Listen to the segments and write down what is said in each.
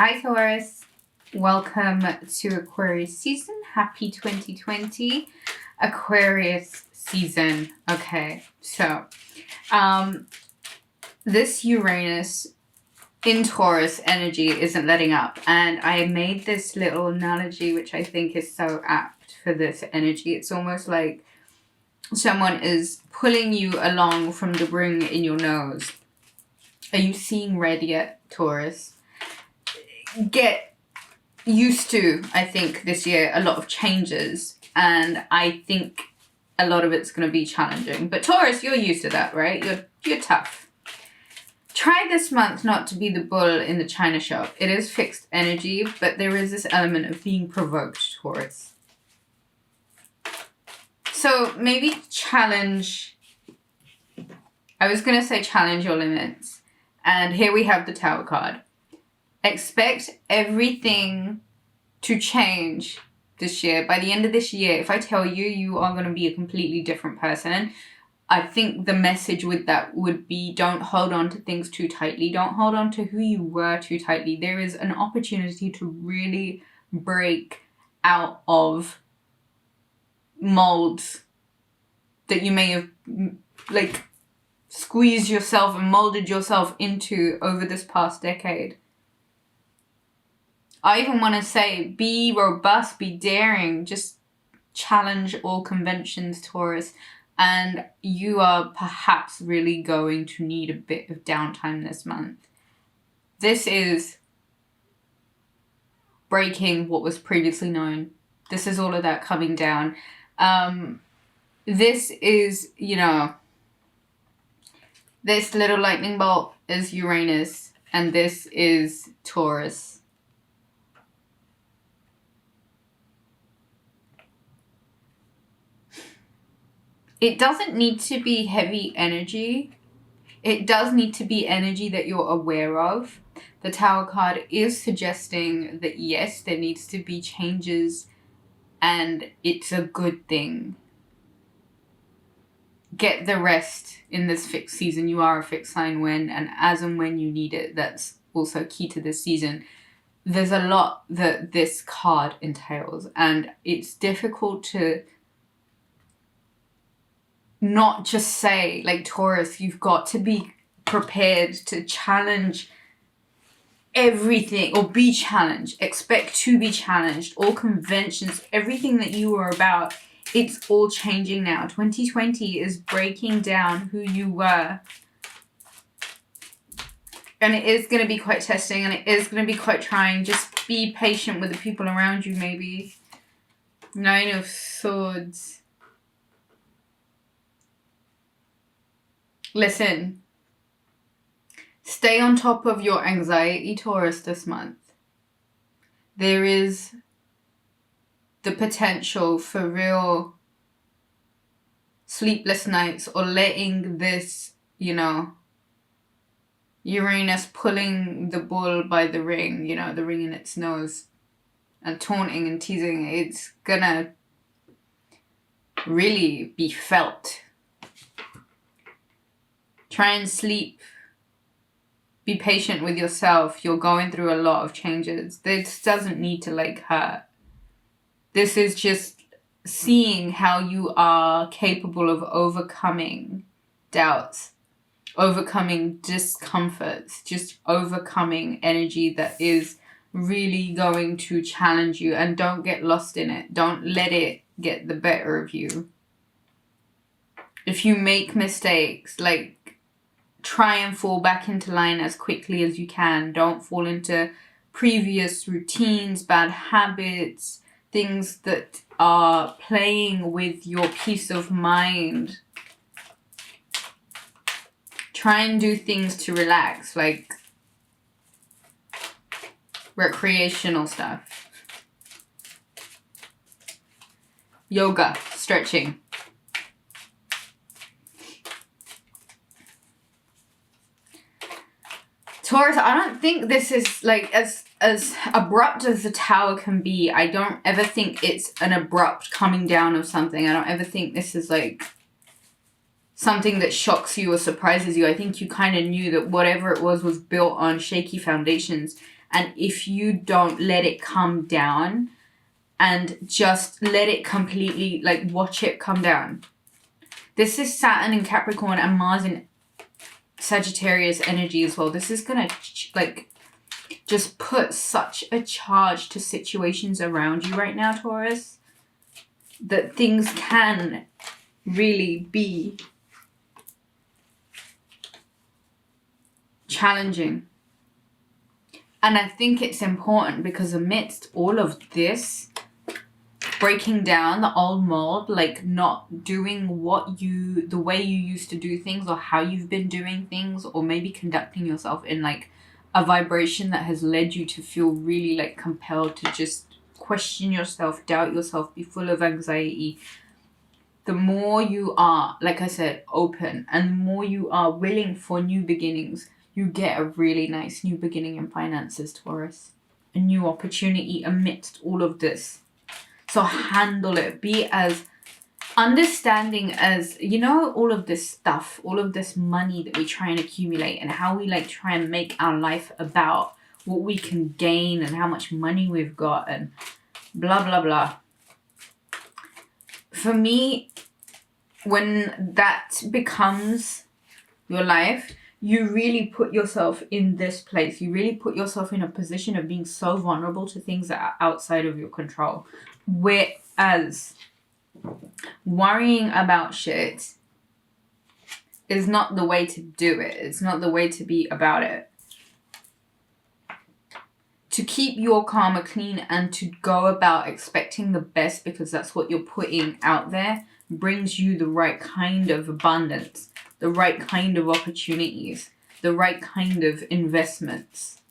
Hi Taurus, welcome to Aquarius season. Happy 2020 Aquarius season. Okay, so this Uranus in Taurus energy isn't letting up, and I made this little analogy which I think is so apt for this energy. It's almost like someone is pulling you along from the ring in your nose. Are you seeing red yet, Taurus? Get used to, I think, this year a lot of changes, and I think a lot of it's going to be challenging. But Taurus, you're used to that, right? You're tough. Try this month not to be the bull in the china shop. It is fixed energy, but there is this element of being provoked, Taurus. So maybe challenge, I was going to say challenge your limits. And here we have the Tower card. Expect everything to change this year. By the end of this year, if I tell you, you are going to be a completely different person, I think the message with that would be don't hold on to things too tightly. Don't hold on to who you were too tightly. There is an opportunity to really break out of molds that you may have squeezed yourself and molded yourself into over this past decade. I even want to say be robust, be daring, just challenge all conventions, Taurus. And you are perhaps really going to need a bit of downtime this month. This is breaking what was previously known. This is all of that coming down. This is, this little lightning bolt is Uranus, and this is Taurus. It doesn't need to be heavy energy. It does need to be energy that you're aware of. The Tower card is suggesting that yes, there needs to be changes, and it's a good thing. Get the rest in this fixed season. You are a fixed sign when and as and when you need it. That's also key to this season. There's a lot that this card entails, and it's difficult to not just say, like, Taurus, you've got to be prepared to challenge everything, or be challenged. Expect to be challenged. All conventions, everything that you were about, it's all changing now. 2020 is breaking down who you were. And it is going to be quite testing, and it is going to be quite trying. Just be patient with the people around you, maybe. 9 of Swords. Listen, stay on top of your anxiety, Taurus, this month. There is the potential for real sleepless nights, or letting this, Uranus pulling the bull by the ring, the ring in its nose, and taunting and teasing. It's gonna really be felt. Try and sleep. Be patient with yourself. You're going through a lot of changes. This doesn't need to hurt. This is just seeing how you are capable of overcoming doubts, overcoming discomforts, just overcoming energy that is really going to challenge you. And don't get lost in it. Don't let it get the better of you. If you make mistakes, try and fall back into line as quickly as you can. Don't fall into previous routines, bad habits, things that are playing with your peace of mind. Try and do things to relax, like recreational stuff. Yoga, stretching. Taurus, I don't think this is as abrupt as the Tower can be. I don't ever think it's an abrupt coming down of something. I don't ever think this is something that shocks you or surprises you. I think you kind of knew that whatever it was built on shaky foundations. And if you don't let it come down and just let it completely, like, watch it come down. This is Saturn in Capricorn and Mars in Sagittarius energy as well. This is going to, like, just put such a charge to situations around you right now, Taurus, that things can really be challenging. And I think it's important because amidst all of this, breaking down the old mold, like not doing the way you used to do things or how you've been doing things, or maybe conducting yourself in like a vibration that has led you to feel really like compelled to just question yourself, doubt yourself, be full of anxiety. The more you are, like I said, open, and the more you are willing for new beginnings, you get a really nice new beginning in finances, Taurus. A new opportunity amidst all of this. So handle it. Be as understanding as, you know, all of this stuff, all of this money that we try and accumulate, and how we like try and make our life about what we can gain and how much money we've got and blah, blah, blah. For me, when that becomes your life, you really put yourself in this place. You really put yourself in a position of being so vulnerable to things that are outside of your control. Whereas worrying about shit is not the way to do it. It's not the way to be about it. To keep your karma clean and to go about expecting the best, because that's what you're putting out there, brings you the right kind of abundance, the right kind of opportunities, the right kind of investments.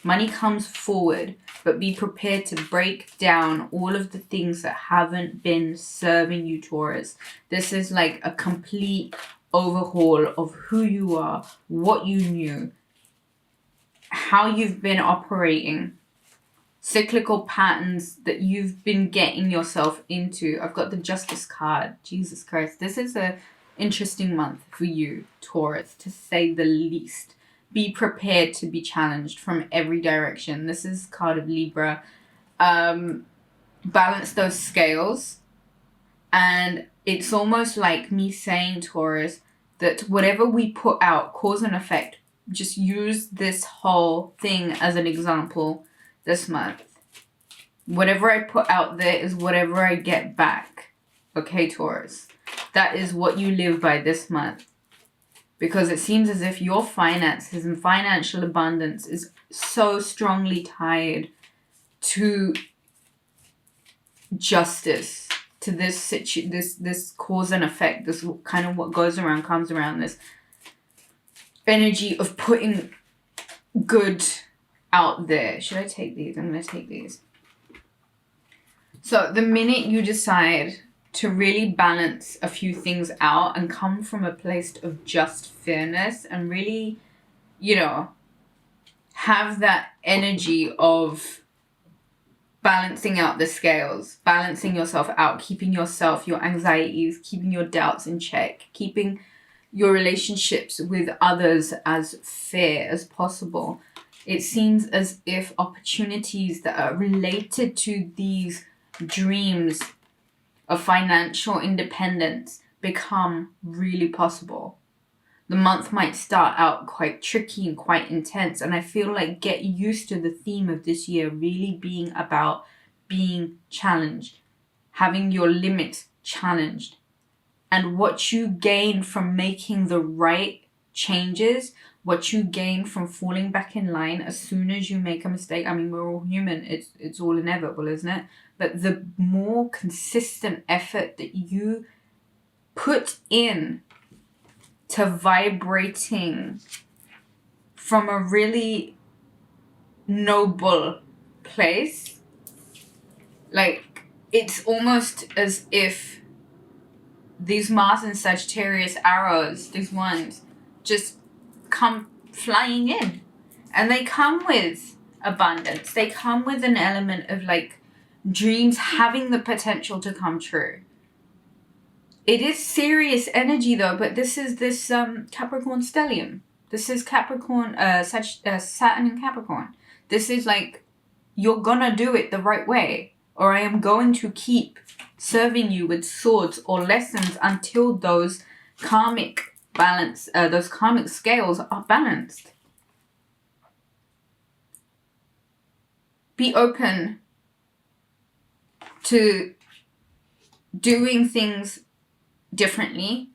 Money comes forward, but be prepared to break down all of the things that haven't been serving you, Taurus. This is like a complete overhaul of who you are, what you knew, how you've been operating, cyclical patterns that you've been getting yourself into. I've got the Justice card. Jesus Christ. This is an interesting month for you, Taurus, to say the least. Be prepared to be challenged from every direction. This is card of Libra. Balance those scales. And it's almost like me saying, Taurus, that whatever we put out, cause and effect, just use this whole thing as an example this month. Whatever I put out there is whatever I get back. Okay, Taurus? That is what you live by this month. Because it seems as if your finances and financial abundance is so strongly tied to justice, to this cause and effect, this kind of what goes around comes around, this energy of putting good out there. Should I take these? I'm going to take these. So the minute you decide to really balance a few things out and come from a place of just fairness and really, you know, have that energy of balancing out the scales, balancing yourself out, keeping yourself, your anxieties, keeping your doubts in check, keeping your relationships with others as fair as possible. It seems as if opportunities that are related to these dreams of financial independence become really possible. The month might start out quite tricky and quite intense, and I feel like get used to the theme of this year really being about being challenged, having your limits challenged, and what you gain from making the right changes, what you gain from falling back in line as soon as you make a mistake. I mean, we're all human. It's all inevitable, isn't it? But the more consistent effort that you put in to vibrating from a really noble place, like it's almost as if these Mars and Sagittarius arrows, these ones, just come flying in. And they come with abundance. They come with an element of like dreams having the potential to come true. It is serious energy though, but this is this Capricorn stellium. This is Capricorn, Saturn in Capricorn. This is like, you're gonna do it the right way, or I am going to keep serving you with swords or lessons until those karmic those karmic scales are balanced. Be open to doing things differently.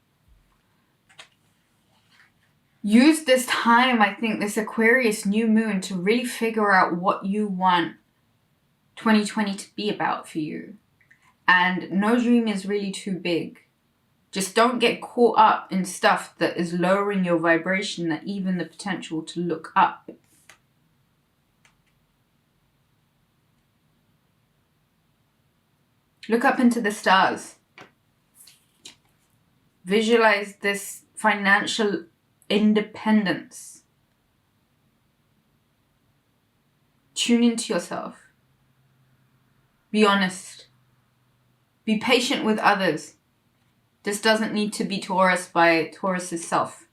Use this time, I think, this Aquarius new moon, to really figure out what you want 2020 to be about for you. And no dream is really too big. Just don't get caught up in stuff that is lowering your vibration, that even the potential to look up. Look up into the stars. Visualize this financial independence. Tune into yourself. Be honest. Be patient with others. This doesn't need to be Taurus by Taurus's self.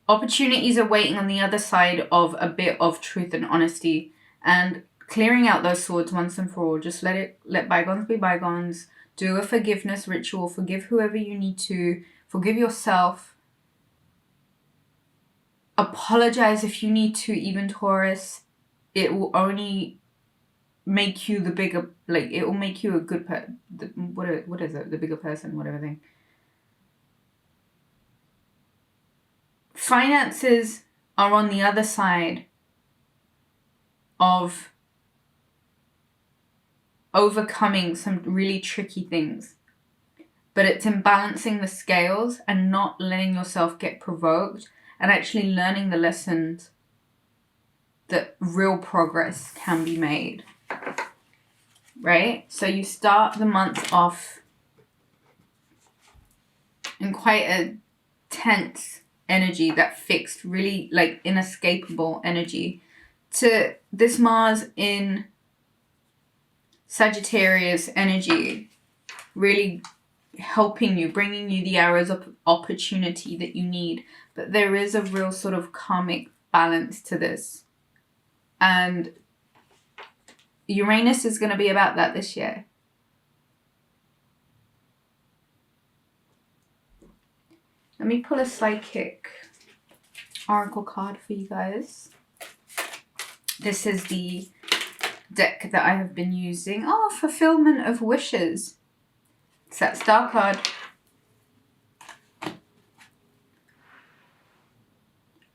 Opportunities are waiting on the other side of a bit of truth and honesty, and clearing out those swords once and for all. Just let bygones be bygones. Do a forgiveness ritual. Forgive whoever you need to. Forgive yourself. Apologize if you need to, even Taurus. It will only make you the bigger, like, it will make you a good what is it? The bigger person, whatever thing. Finances are on the other side of overcoming some really tricky things. But it's in balancing the scales and not letting yourself get provoked, and actually learning the lessons that real progress can be made. Right? So you start the month off in quite a tense energy, that fixed, really like inescapable energy, to this Mars in Sagittarius energy, really helping you, bringing you the arrows of opportunity that you need. But there is a real sort of karmic balance to this. And Uranus is going to be about that this year. Let me pull a psychic oracle card for you guys. This is the deck that I have been using. Oh, fulfillment of wishes. It's that star card.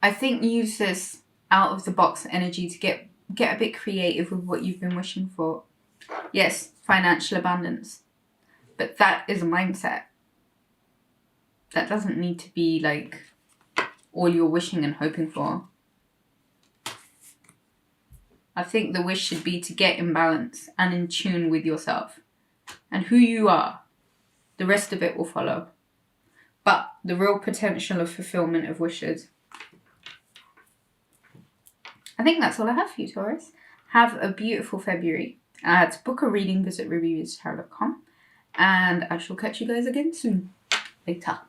I think use this out of the box energy to get a bit creative with what you've been wishing for. Yes, financial abundance. But that is a mindset. That doesn't need to be like all you're wishing and hoping for. I think the wish should be to get in balance and in tune with yourself and who you are. The rest of it will follow. But the real potential of fulfillment of wishes. I think that's all I have for you, Taurus. Have a beautiful February. To book a reading, visit Rubyreadstarot.com. And I shall catch you guys again soon. Later.